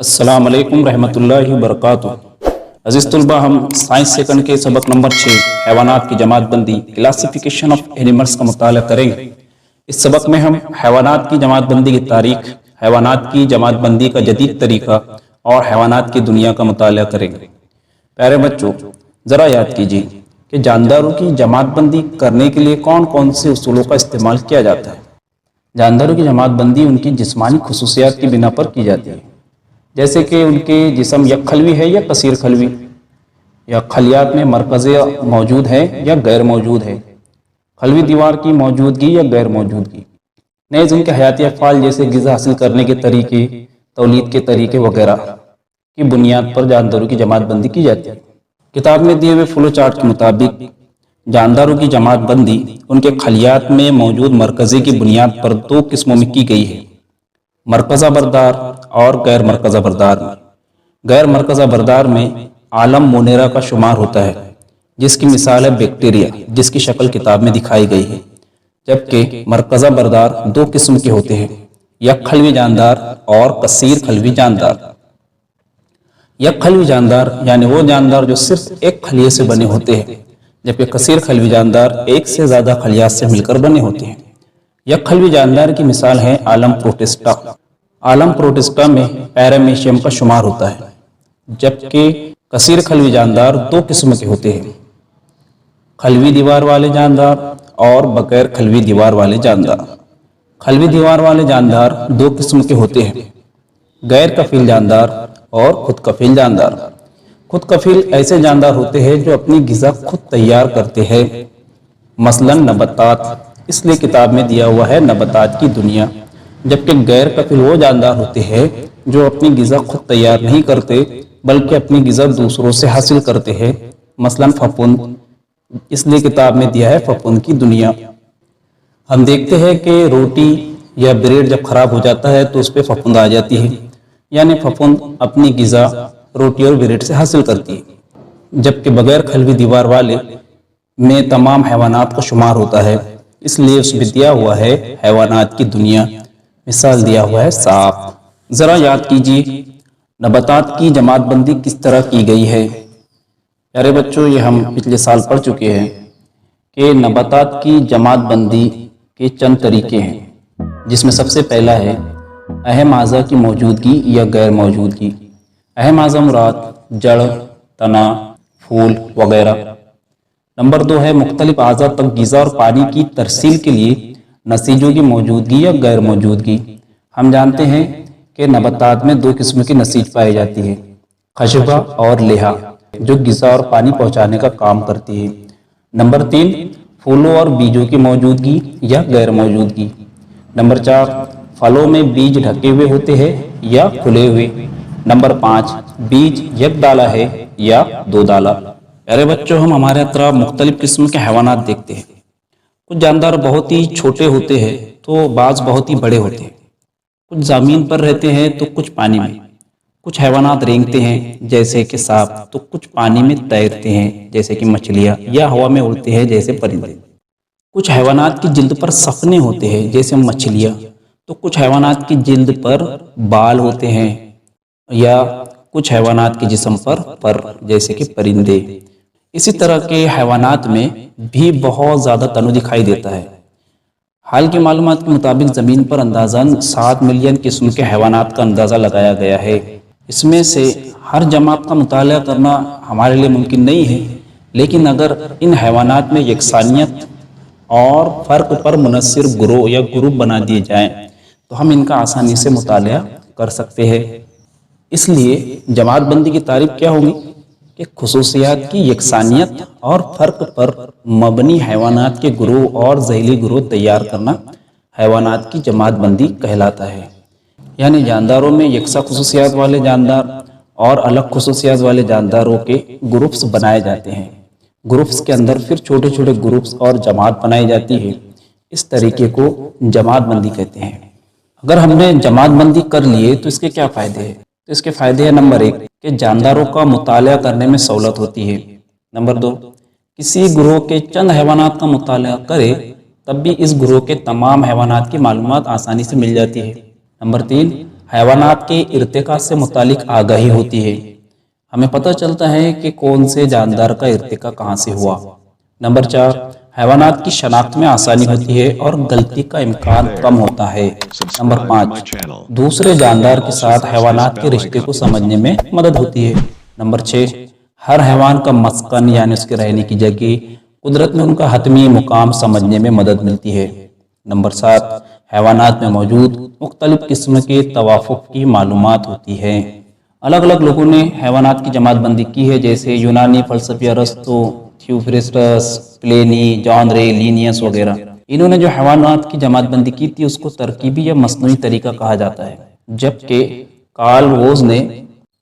السلام علیکم رحمۃ اللہ وبرکاتہ۔ عزیز طلبہ، ہم سائنس سیکنڈ کے سبق نمبر 6 حیوانات کی جماعت بندی کلاسیفیکیشن آف اینیملز کا مطالعہ کریں گے۔ اس سبق میں ہم حیوانات کی جماعت بندی کی تاریخ، حیوانات کی جماعت بندی کا جدید طریقہ اور حیوانات کی دنیا کا مطالعہ کریں گے۔ پیارے بچوں، ذرا یاد کیجیے کہ جانداروں کی جماعت بندی کرنے کے لیے کون کون سے اصولوں کا استعمال کیا جاتا ہے۔ جانداروں کی جماعت بندی ان کی جسمانی خصوصیات کی بنا پر کی جاتی ہے، جیسے کہ ان کے جسم یک خلوی ہے یا کثیر خلوی، یا خلیات میں مرکزی موجود ہے یا غیر موجود ہے، خلوی دیوار کی موجودگی یا غیر موجودگی، نیز ان کے حیاتی افعال جیسے غذا حاصل کرنے کے طریقے، تولید کے طریقے وغیرہ کی بنیاد پر جانداروں کی جماعت بندی کی جاتی ہے۔ کتاب میں دیے ہوئے فلو چارٹ کے مطابق جانداروں کی جماعت بندی ان کے خلیات میں موجود مرکزی کی بنیاد پر دو قسموں میں کی گئی ہے: مرکزہ بردار اور غیر مرکزہ بردار میں۔ غیر مرکزہ بردار میں عالم مونیرا کا شمار ہوتا ہے، جس کی مثال ہے بیکٹیریا، جس کی شکل کتاب میں دکھائی گئی ہے، جبکہ مرکزہ بردار دو قسم کے ہوتے ہیں: یک خلوی جاندار اور کثیر خلوی جاندار۔ یک خلوی جاندار یعنی وہ جاندار جو صرف ایک خلیے سے بنے ہوتے ہیں، جبکہ کثیر خلوی جاندار ایک سے زیادہ خلیات سے مل کر بنے ہوتے ہیں۔ یک خلوی جاندار کی مثال ہے عالم پروٹسٹا۔ عالم پروٹسٹا میں پیرامیشیم کا شمار ہوتا ہے، جبکہ کثیر خلوی جاندار دو قسم کے ہوتے ہیں: خلوی دیوار والے جاندار اور بغیر خلوی دیوار والے جاندار۔ خلوی دیوار والے جاندار دو قسم کے ہوتے ہیں: غیر کفیل جاندار اور خود کفیل جاندار۔ خود کفیل ایسے جاندار ہوتے ہیں جو اپنی غذا خود تیار کرتے ہیں، مثلا نباتات، اس لیے کتاب میں دیا ہوا ہے نباتات کی دنیا۔ جبکہ غیر کفیل وہ جاندار ہوتے ہیں جو اپنی غذا خود تیار نہیں کرتے بلکہ اپنی غذا دوسروں سے حاصل کرتے ہیں، مثلا پھپھوند، اس لیے کتاب میں دیا ہے پھپھوند کی دنیا۔ ہم دیکھتے ہیں کہ روٹی یا بریڈ جب خراب ہو جاتا ہے تو اس پہ پھپھوند آ جاتی ہے، یعنی پھپھوند اپنی غذا روٹی اور بریڈ سے حاصل کرتی ہے۔ جبکہ بغیر خلوی دیوار والے میں تمام حیوانات کا شمار ہوتا ہے، اس لیے اس میں دیا ہوا ہے حیوانات کی دنیا، مثال دیا ہوا ہے سانپ۔ ذرا یاد کیجیے نباتات کی جماعت بندی کس طرح کی گئی ہے۔ پیارے بچوں، یہ ہم پچھلے سال پڑھ چکے ہیں کہ نباتات کی جماعت بندی کے چند طریقے ہیں، جس میں سب سے پہلا ہے اہم اعضاء کی موجودگی یا غیر موجودگی۔ اہم اعضاء مراد جڑ، تنا، پھول وغیرہ۔ نمبر 2 ہے مختلف اعضاء تک غذا اور پانی کی ترسیل کے لیے نسیجوں کی موجودگی یا غیر موجودگی۔ ہم جانتے ہیں کہ نباتات میں دو قسم کی نسیج پائی جاتی ہے: خشبہ اور لیہا، جو غذا اور پانی پہنچانے کا کام کرتی ہے۔ نمبر 3 پھولوں اور بیجوں کی موجودگی یا غیر موجودگی۔ نمبر 4 پھلوں میں بیج ڈھکے ہوئے ہوتے ہیں یا کھلے ہوئے۔ نمبر 5 بیج یک ڈالا ہے یا دو ڈالا۔ پیارے بچوں، ہم ہمارے اطراف مختلف قسم کے حیوانات دیکھتے ہیں۔ کچھ جاندار بہت ہی چھوٹے ہوتے ہیں تو بعض بہت ہی بڑے ہوتے ہیں۔ کچھ زمین پر رہتے ہیں تو کچھ پانی میں۔ کچھ حیوانات رینگتے ہیں جیسے کہ سانپ، تو کچھ پانی میں تیرتے ہیں جیسے کہ مچھلیاں، یا ہوا میں اڑتے ہیں جیسے پرندے۔ کچھ حیوانات کی جلد پر سفنے ہوتے ہیں جیسے مچھلیاں، تو کچھ حیوانات کی جلد پر بال ہوتے ہیں، یا کچھ حیوانات کے جسم پر پر جیسے کہ پرندے۔ اسی طرح کے حیوانات میں بھی بہت زیادہ تنوع دکھائی دیتا ہے۔ حال کی معلومات کے مطابق زمین پر اندازاً 7 ملین قسم کے حیوانات کا اندازہ لگایا گیا ہے۔ اس میں سے ہر جماعت کا مطالعہ کرنا ہمارے لیے ممکن نہیں ہے، لیکن اگر ان حیوانات میں یکسانیت اور فرق پر منحصر گروہ یا گروپ بنا دیے جائیں تو ہم ان کا آسانی سے مطالعہ کر سکتے ہیں۔ اس لیے جماعت بندی کی تعریف کیا ہوگی کہ خصوصیات کی یکسانیت اور فرق پر مبنی حیوانات کے گروہ اور ذیلی گروہ تیار کرنا حیوانات کی جماعت بندی کہلاتا ہے۔ یعنی جانداروں میں یکساں خصوصیات والے جاندار اور الگ خصوصیات والے جانداروں کے گروپس بنائے جاتے ہیں۔ گروپس کے اندر پھر چھوٹے چھوٹے گروپس اور جماعت بنائی جاتی ہے۔ اس طریقے کو جماعت بندی کہتے ہیں۔ اگر ہم نے جماعت بندی کر لیے تو اس کے کیا فائدے ہیں؟ تو اس کے فائدے ہیں: نمبر 1 کہ جانداروں کا مطالعہ کرنے میں سہولت ہوتی ہے۔ نمبر 2 کسی گروہ کے چند حیوانات کا مطالعہ کرے تب بھی اس گروہ کے تمام حیوانات کی معلومات آسانی سے مل جاتی ہے۔ نمبر 3 حیوانات کے ارتقاء سے متعلق آگاہی ہوتی ہے، ہمیں پتہ چلتا ہے کہ کون سے جاندار کا ارتقاء کہاں سے ہوا۔ نمبر 4، حیوانات کی شناخت میں آسانی ہوتی ہے اور غلطی کا امکان کم ہوتا ہے۔ نمبر 5، دوسرے جاندار کے ساتھ حیوانات کے رشتے کو سمجھنے میں مدد ہوتی ہے۔ نمبر 6، ہر حیوان کا مسکن یعنی اس کے رہنے کی جگہ، قدرت میں ان کا حتمی مقام سمجھنے میں مدد ملتی ہے۔ نمبر 7، حیوانات میں موجود مختلف قسم کے توافق کی معلومات ہوتی ہے۔ الگ الگ لوگوں نے حیوانات کی جماعت بندی کی ہے، جیسے یونانی فلسفی ارسطو، تھیوفرسٹس، پلینی، جان رے، لینیس وغیرہ۔ انہوں نے جو حیوانات کی جماعت بندی کی تھی اس کو ترکیبی یا مصنوعی طریقہ کہا جاتا ہے، جبکہ کارل ووز نے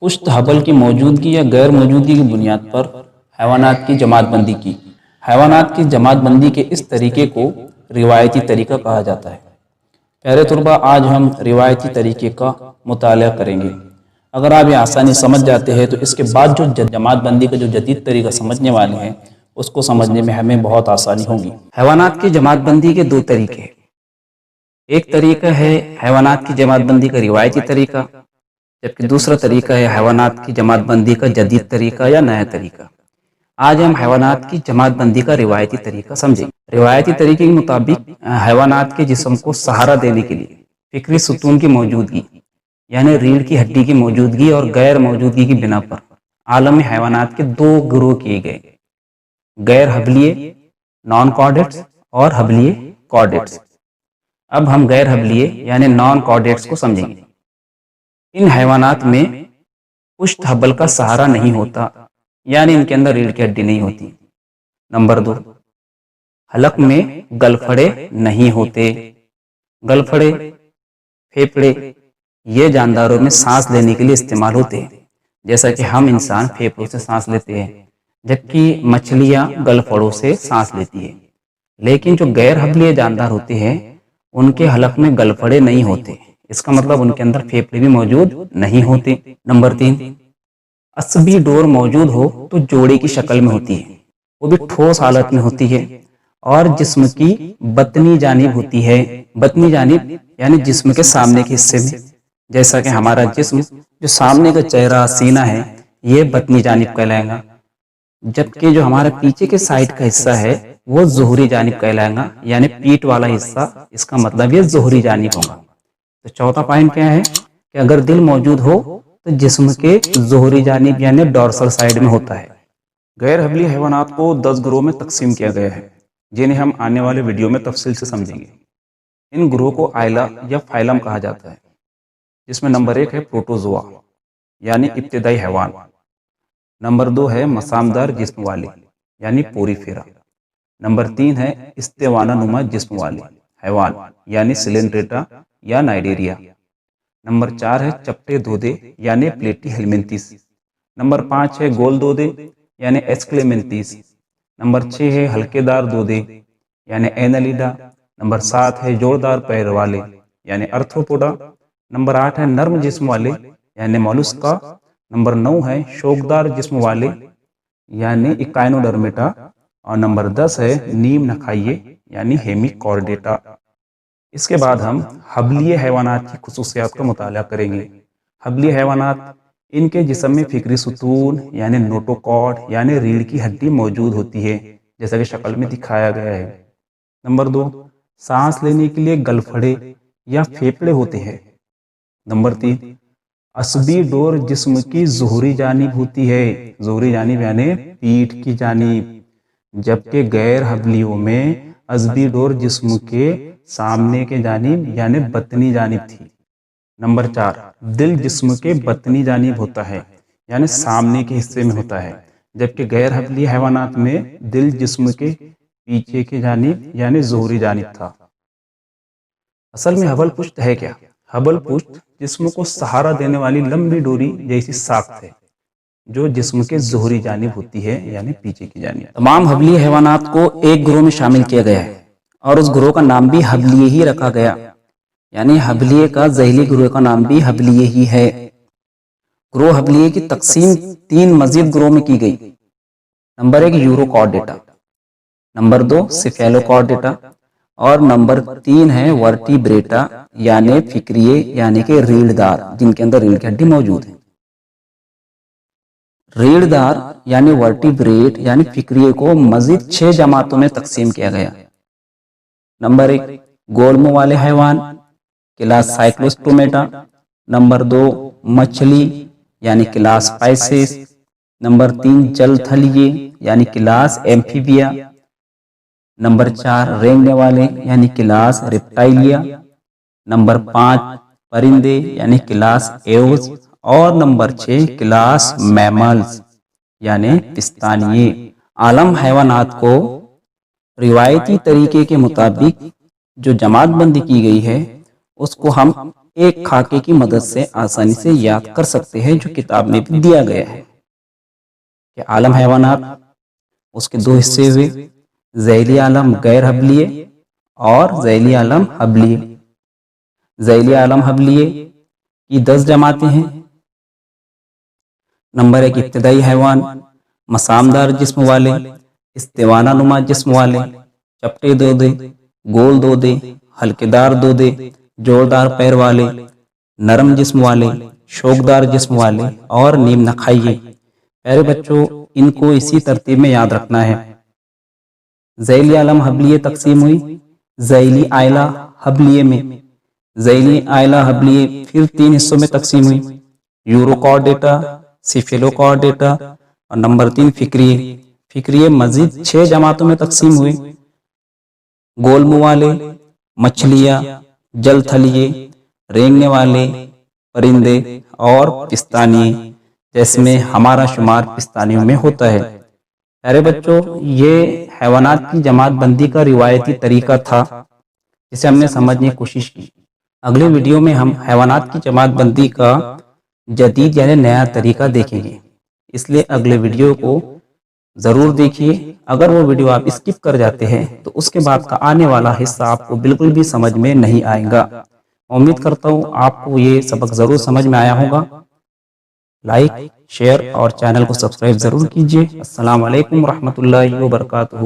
پشت حبل کی موجودگی یا غیر موجودگی کی بنیاد پر حیوانات کی جماعت بندی کی۔ حیوانات کی جماعت بندی کے اس طریقے کو روایتی طریقہ کہا جاتا ہے۔ پیارے طلباء، آج ہم روایتی طریقے کا مطالعہ کریں گے۔ اگر آپ یہ آسانی سمجھ جاتے ہیں تو اس کے بعد جو جماعت بندی کا جو جدید طریقہ سمجھنے والے ہیں اس کو سمجھنے میں ہمیں بہت آسانی ہوگی۔ حیوانات کی جماعت بندی کے دو طریقے ہیں۔ ایک طریقہ ہے حیوانات کی جماعت بندی کا روایتی طریقہ، جبکہ دوسرا طریقہ ہے حیوانات کی جماعت بندی کا جدید طریقہ یا نیا طریقہ۔ آج ہم حیوانات کی جماعت بندی کا روایتی طریقہ سمجھیں۔ روایتی طریقے کے مطابق حیوانات کے جسم کو سہارا دینے کے لیے فکری ستون کی موجودگی یعنی ریڑھ کی ہڈی کی موجودگی اور غیر موجودگی کی بنا پر عالم میں حیوانات کے دو گروہ کیے گئے، غیر حبلیے نان کارڈیٹس اور حبلیے کارڈیٹس۔ اب ہم غیر حبلیے یعنی نان کارڈیٹس کو سمجھیں گے۔ ان حیوانات میں پشت حبل کا سہارا نہیں ہوتا، یعنی ان کے اندر ریڑھ کی ہڈی نہیں ہوتی۔ نمبر 2، حلق میں گلفڑے نہیں ہوتے۔ گلفڑے، پھیپھڑے یہ جانداروں میں سانس لینے کے لیے استعمال ہوتے ہیں، جیسا کہ ہم انسان پھیپھڑوں سے سانس لیتے ہیں، جبکہ مچھلیاں گلفڑوں سے سانس لیتی ہیں۔ لیکن جو غیر حبلیے جاندار ہوتے ہیں ان کے حلق میں گلفڑے نہیں ہوتے، اس کا مطلب ان کے اندر پھیپھڑے بھی موجود نہیں ہوتے۔ نمبر 3، عصبی ڈور موجود ہو تو جوڑے کی شکل میں ہوتی ہے، وہ بھی ٹھوس حالت میں ہوتی ہے، اور جسم کی بطنی جانب ہوتی ہے۔ بطنی جانب یعنی جسم کے سامنے کے حصے میں، جیسا کہ ہمارا جسم جو سامنے کا چہرہ سینہ ہے یہ بطنی جانب کہلائے گا، جبکہ جو ہمارا پیچھے کے سائڈ کا حصہ ہے وہ ظہری جانب کہلائے گا، یعنی پیٹھ والا حصہ، اس کا مطلب یہ ظہری جانب ہوگا۔ تو چوتھا پوائنٹ کیا ہے کہ اگر دل موجود ہو تو جسم کے ظہری جانب یعنی ڈورسل سائڈ میں ہوتا ہے۔ غیر حبلی حیوانات کو 10 گروہ میں تقسیم کیا گیا ہے، جنہیں ہم آنے والے ویڈیو میں تفصیل سے سمجھیں گے۔ ان گروہ کو آئلہ یا فائلم کہا جاتا ہے، جس میں نمبر 1 ہے پروٹوزوا یعنی ابتدائی حیوان۔ نمبر 2 ہے مسامدار جسم والے یعنی پوریفیرا۔ نمبر 3 ہے استوانہ نما جسم والے حیوان یعنی سلینڈریٹا یا نائڈیریا۔ نمبر 4 ہے چپٹے دودے یعنی پلیٹی ہیلمنتھس۔ نمبر 5 ہے گول دودے یعنی ایسکلیمنتھس۔ نمبر 6 ہے ہلکے دار دودے یعنی اینلیڈا۔ نمبر 7 ہے جوڑدار پیر والے یعنی ارتھروپوڈا۔ نمبر 8 ہے نرم جسم والے یعنی مولسکا۔ نمبر 9 ہے شوکدار جسم والے یعنی اکائنوڈرمیٹا، اور نمبر 10 ہے نیم نخائیے یعنی ہیمی کارڈیٹا۔ اس کے بعد ہم حبلیے حیوانات کی خصوصیات کا مطالعہ کریں گے۔ حبلیے حیوانات، ان کے جسم میں فکری ستون یعنی نوٹوکارڈ یعنی ریڑھ کی ہڈی موجود ہوتی ہے، جیسا کہ شکل میں دکھایا گیا ہے۔ نمبر 2، سانس لینے کے لیے گلفڑے یا پھیپھڑے ہوتے ہیں۔ نمبر 3، عصبی ڈور جسم کی ظہری جانب ہوتی ہے، ظہری جانب یعنی پیٹھ کی جانب، جبکہ غیر حبلیوں میں عصبی ڈور جسم کے سامنے کے جانب یعنی بطنی جانب تھی۔ نمبر 4، دل جسم کے بطنی جانب ہوتا ہے یعنی سامنے کے حصے میں ہوتا ہے، جبکہ غیر حبلی حیوانات میں دل جسم کے پیچھے کی جانب یعنی ظہری جانب تھا۔ اصل میں حبل پشت ہے کیا؟ حبل پشت جسم کو سہارا دینے والی لمبی ڈوری جیسی ساخت ہے جو جسم کے ظہری جانب ہوتی ہے یعنی پیچھے کی جانب۔ تمام حبلی حیوانات کو ایک گروہ میں شامل کیا گیا ہے اور اس گروہ کا نام بھی حبلیے ہی رکھا گیا، یعنی حبلیے کا ذیلی گروہ کا نام بھی حبلیے ہی ہے۔ گروہ حبلیے کی تقسیم 3 مزید گروہ میں کی گئی۔ نمبر 1 یوروکارڈیٹا، نمبر 2 سیفیلوکارڈیٹا اور نمبر 3 ہے ورٹیبریٹا یعنی فکریے یعنی کہ ریڑھ دار جن کے اندر ریڑھ کی ہڈی موجود ہے۔ ریڑھ دار یعنی ورٹیبریٹ یعنی فکریے کو مزید 6 جماعتوں میں تقسیم کیا گیا۔ نمبر 1 گول منہ والے حیوان کلاس سائکلوسٹومیٹا۔ نمبر 2 مچھلی یعنی کلاس پائسیس۔ نمبر 3 جل تھلیے یعنی کلاس ایمفیبیا۔ نمبر 4 رینگنے والے یعنی کلاس ریپٹائلیا۔ نمبر 5 پرندے یعنی کلاس ایوز۔ اور نمبر 6 کلاس میملز یعنی پستانیے۔ عالم حیوانات کو روایتی طریقے کے مطابق جو جماعت بندی کی گئی ہے اس کو ہم ایک خاکے کی مدد سے آسانی سے یاد کر سکتے ہیں جو کتاب میں بھی دیا گیا ہے کہ عالم حیوانات اس کے 2 حصے ہوئے، ذیلی عالم غیر حبلیے اور ذیلی عالم حبلیے۔ ذیلی عالم حبلیے کی 10 جماعتیں ہیں۔ نمبر 1 ابتدائی حیوان مسامدار جسم والے، استوانہ نما جسم والے، چپٹے دودے، گول دودے، ہلکے دار دودے، جوڑدار پیر والے، نرم جسم والے، شوکدار جسم والے اور نیم نخائیے۔ پیارے بچوں ان کو اسی ترتیب میں یاد رکھنا ہے۔ ذیلی عالم حبلیے تقسیم ہوئی ذیلی آئلہ حبلیے میں۔ ذیلی آئلہ حبلیے پھر 3 حصوں میں تقسیم ہوئی، یوروکارڈیٹا، سیفیلوکارڈیٹا اور نمبر 3 فکریے۔ فکریے مزید 6 جماعتوں میں تقسیم ہوئے، گول منہ والے، مچھلیاں، جل تھلیے، رینگنے والے پرندے اور پستانیے، جس میں ہمارا شمار پستانیوں میں ہوتا ہے۔ پیارے بچوں یہ حیوانات کی جماعت بندی کا روایتی طریقہ تھا جسے ہم نے سمجھنے کی کوشش کی۔ اگلے ویڈیو میں ہم حیوانات کی جماعت بندی کا جدید یعنی نیا طریقہ دیکھیں گے، اس لیے اگلے ویڈیو کو ضرور دیکھیے۔ اگر وہ ویڈیو آپ اسکپ کر جاتے ہیں تو اس کے بعد کا آنے والا حصہ آپ کو بالکل بھی سمجھ میں نہیں آئے گا۔ امید کرتا ہوں آپ کو یہ سبق ضرور سمجھ میں آیا ہوگا۔ لائک، شیئر اور چینل کو سبسکرائب ضرور کیجیے۔ السلام علیکم ورحمۃ اللہ وبرکاتہ۔